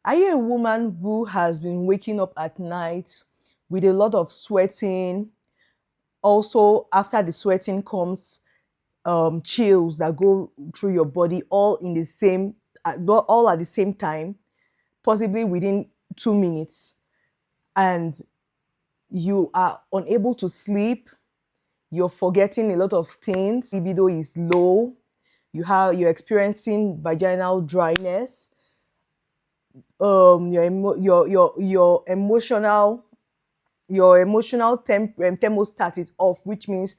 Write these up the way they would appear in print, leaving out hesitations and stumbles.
Are you a woman who has been waking up at night with a lot of sweating? Also, after the sweating comes chills that go through your body all in the same, all at the same time, possibly within 2 minutes, and you are unable to sleep. You're forgetting a lot of things. Libido is low. You're experiencing vaginal dryness. Your emotional thermostat is off, which means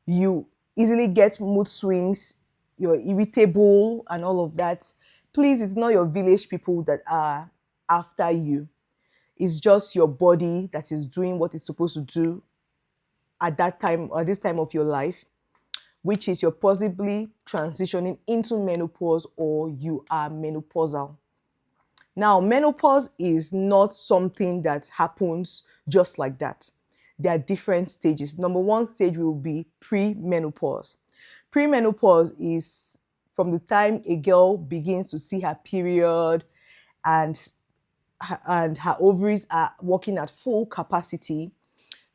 you easily get mood swings, you're irritable and all of that. Please, it's not your village people that are after you. It's just your body that is doing what it's supposed to do at that time or this time of your life, which is you're possibly transitioning into menopause or you are menopausal. Now, menopause is not something that happens just like that. There are different stages. Number one stage will be pre-menopause. Pre-menopause is from the time a girl begins to see her period and her ovaries are working at full capacity.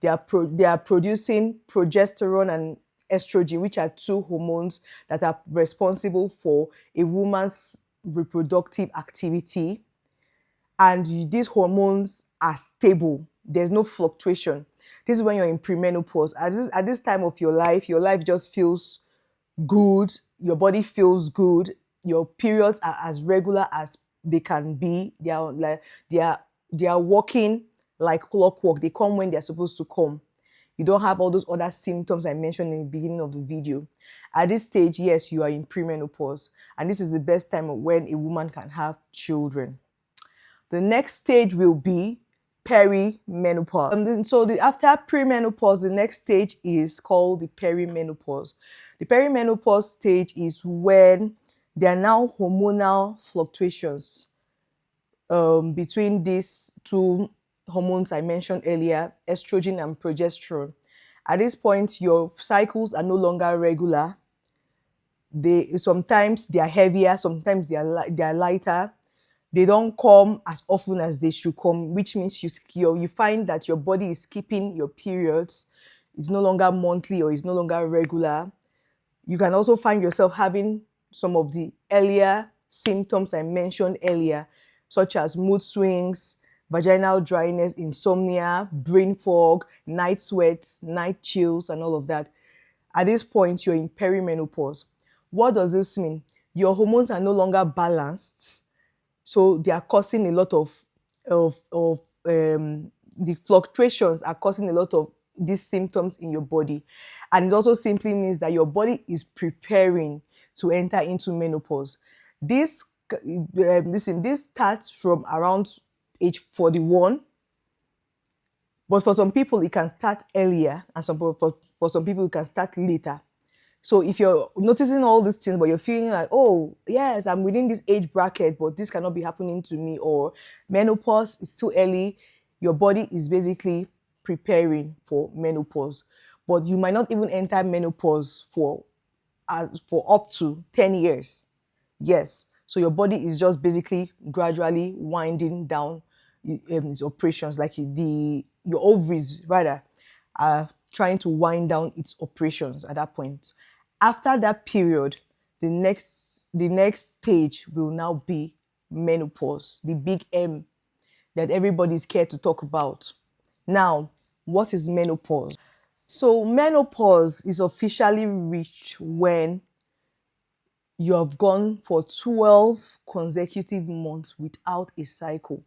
They are producing progesterone and estrogen, which are two hormones that are responsible for a woman's reproductive activity, and these hormones are stable. There's no fluctuation. This is when you're in premenopause. At this time of your life just feels good. Your body feels good. Your periods are as regular as they can be. They are they are working like clockwork. They come when they're supposed to come. You don't have all those other symptoms I mentioned in the beginning of the video. At this stage, yes, you are in premenopause, and this is the best time when a woman can have children. The next stage will be perimenopause. After premenopause, the next stage is called the perimenopause. The perimenopause stage is when there are now hormonal fluctuations between these two hormones I mentioned earlier, estrogen and progesterone. At this point, your cycles are no longer regular. Sometimes they are heavier, sometimes they are lighter. They don't come as often as they should come, which means you find that your body is skipping your periods. It's no longer monthly or it's no longer regular. You can also find yourself having some of the earlier symptoms I mentioned earlier, such as mood swings, vaginal dryness, insomnia, brain fog, night sweats, night chills, and all of that. At this point, you're in perimenopause. What does this mean? Your hormones are no longer balanced, so they are causing a lot of the fluctuations are causing a lot of these symptoms in your body. And it also simply means that your body is preparing to enter into menopause. This starts from around age 41, but for some people it can start earlier, and for some people it can start later. So if you're noticing all these things, but you're feeling like, oh, yes, I'm within this age bracket, but this cannot be happening to me, or menopause is too early, your body is basically preparing for menopause. But you might not even enter menopause for up to 10 years. Yes. So your body is just basically gradually winding down its operations, like your ovaries rather are trying to wind down its operations at that point. After that period, the next stage will now be menopause, the big M that everybody's scared to talk about. Now, what is menopause? So menopause is officially reached when you have gone for 12 consecutive months without a cycle.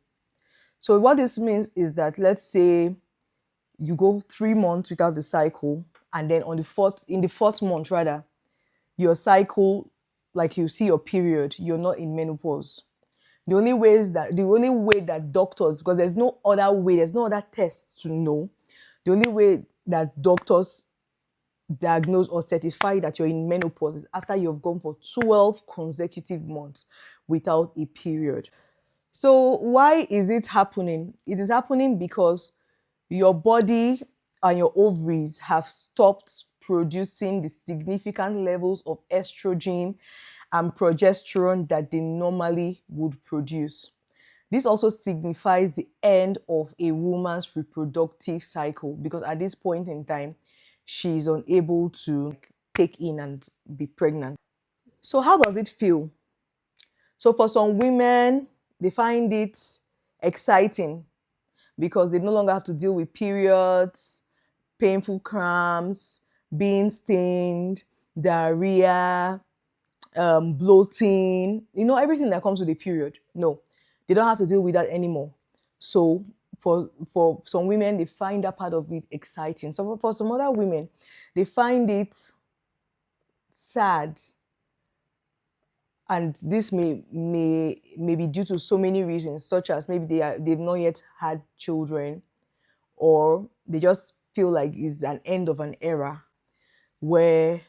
So what this means is that, let's say you go 3 months without the cycle, and then in the fourth month rather, your cycle, like you see your period, you're not in menopause. The only way that doctors, because there's no other way, there's no other test to know. The only way that doctors diagnose or certify that you're in menopause is after you've gone for 12 consecutive months without a period. So why is it happening? It is happening because your body and your ovaries have stopped producing the significant levels of estrogen and progesterone that they normally would produce. This also signifies the end of a woman's reproductive cycle, because at this point in time, she is unable to take in and be pregnant. So, how does it feel? So, for some women, they find it exciting because they no longer have to deal with periods, painful cramps, being stained, diarrhea, bloating, everything that comes with a period. No, they don't have to deal with that anymore. So for some women, they find that part of it exciting. So for some other women, they find it sad, and this may be due to so many reasons, such as maybe they've not yet had children, or they just feel like it's an end of an era where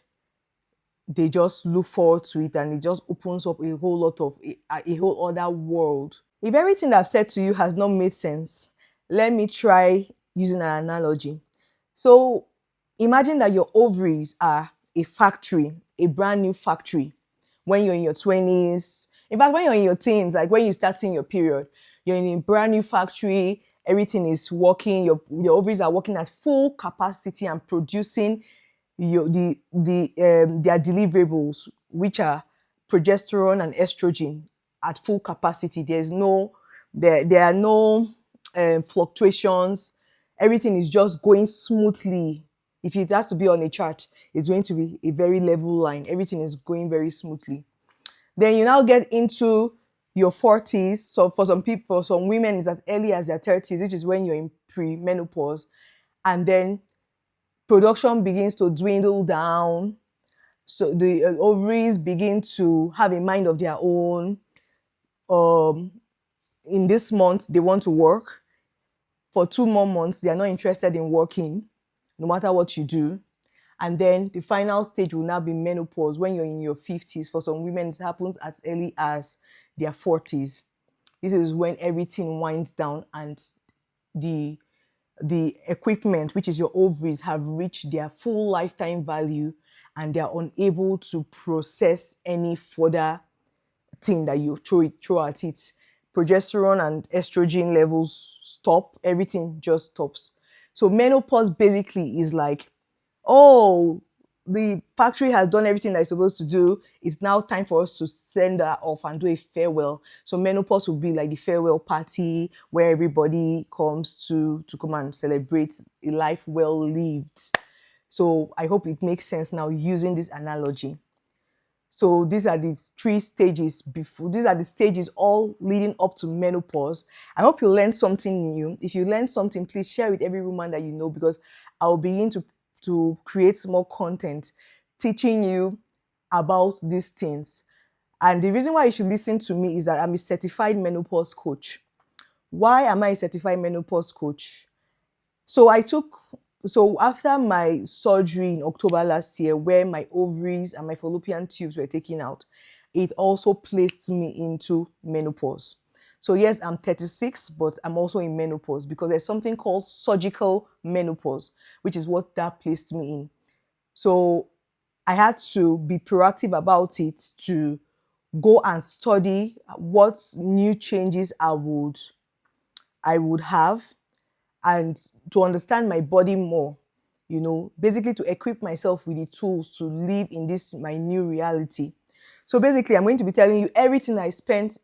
they just look forward to it, and it just opens up a whole lot of a whole other world. If everything I've said to you has not made sense, let me try using an analogy. So imagine that your ovaries are a factory, a brand new factory. When you're in your 20s, in fact, when you're in your teens, like when you start seeing your period, you're in a brand new factory, everything is working, your ovaries are working at full capacity and producing their deliverables, which are progesterone and estrogen, at full capacity. There are no fluctuations. Everything is just going smoothly. If it has to be on a chart, it's going to be a very level line. Everything is going very smoothly. Then you now get into your 40s. So for some people, for some women, it's as early as their 30s, which is when you're in pre-menopause. And then production begins to dwindle down. So the ovaries begin to have a mind of their own. In this month, they want to work. For 2 more months, they are not interested in working, no matter what you do. And then the final stage will now be menopause, when you're in your 50s. For some women, it happens as early as their 40s. This is when everything winds down, and the equipment, which is your ovaries, have reached their full lifetime value, and they are unable to process any further thing that you throw at it. Progesterone and estrogen levels stop, everything just stops. So menopause basically is like, oh, the factory has done everything that it's supposed to do. It's now time for us to send her off and do a farewell. So menopause will be like the farewell party, where everybody comes to come and celebrate a life well lived. So I hope it makes sense now using this analogy. So these are the three stages before. These are the stages all leading up to menopause. I hope you learned something new. If you learned something, please share with every woman that you know, because I'll begin to create more content teaching you about these things. And the reason why you should listen to me is that I'm a certified menopause coach. Why am I a certified menopause coach? So after my surgery in October last year, where my ovaries and my fallopian tubes were taken out, it also placed me into menopause. So yes, I'm 36, but I'm also in menopause, because there's something called surgical menopause, which is what that placed me in. So I had to be proactive about it, to go and study what new changes I would have, and to understand my body more, basically to equip myself with the tools to live in this my new reality. So basically, I'm going to be telling you everything I spent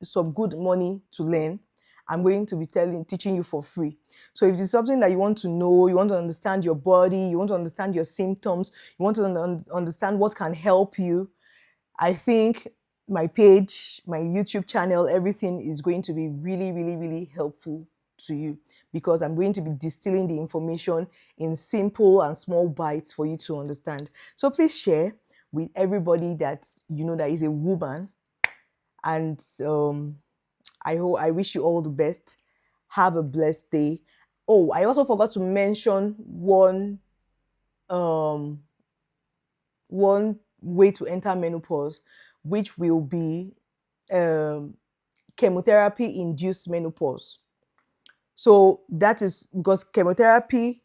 some good money to learn. I'm going to be teaching you for free. So if it's something that you want to know, you want to understand your body, you want to understand your symptoms, you want to understand what can help you, I think my page, my YouTube channel, everything is going to be really, really, really helpful to you, because I'm going to be distilling the information in simple and small bites for you to understand. So please share with everybody that you know that is a woman. And I wish you all the best. Have a blessed day. Oh, I also forgot to mention um one way to enter menopause, which will be chemotherapy induced menopause. So that is because chemotherapy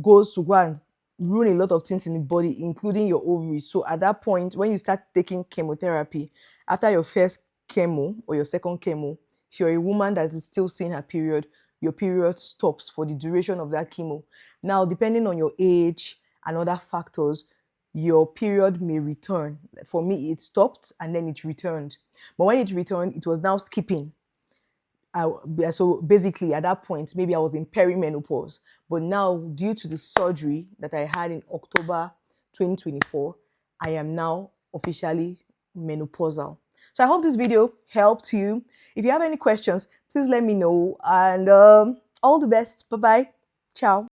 goes to go and ruin a lot of things in the body, including your ovaries. So at that point, when you start taking chemotherapy, after your first chemo or your second chemo, if you're a woman that is still seeing her period, your period stops for the duration of that chemo. Now, depending on your age and other factors, your period may return. For me, it stopped and then it returned. But when it returned, it was now skipping. So basically, at that point, maybe I was in perimenopause. But now, due to the surgery that I had in October 2024, I am now officially menopausal. So I hope this video helped you. If you have any questions, please let me know. And all the best. Bye bye. Ciao.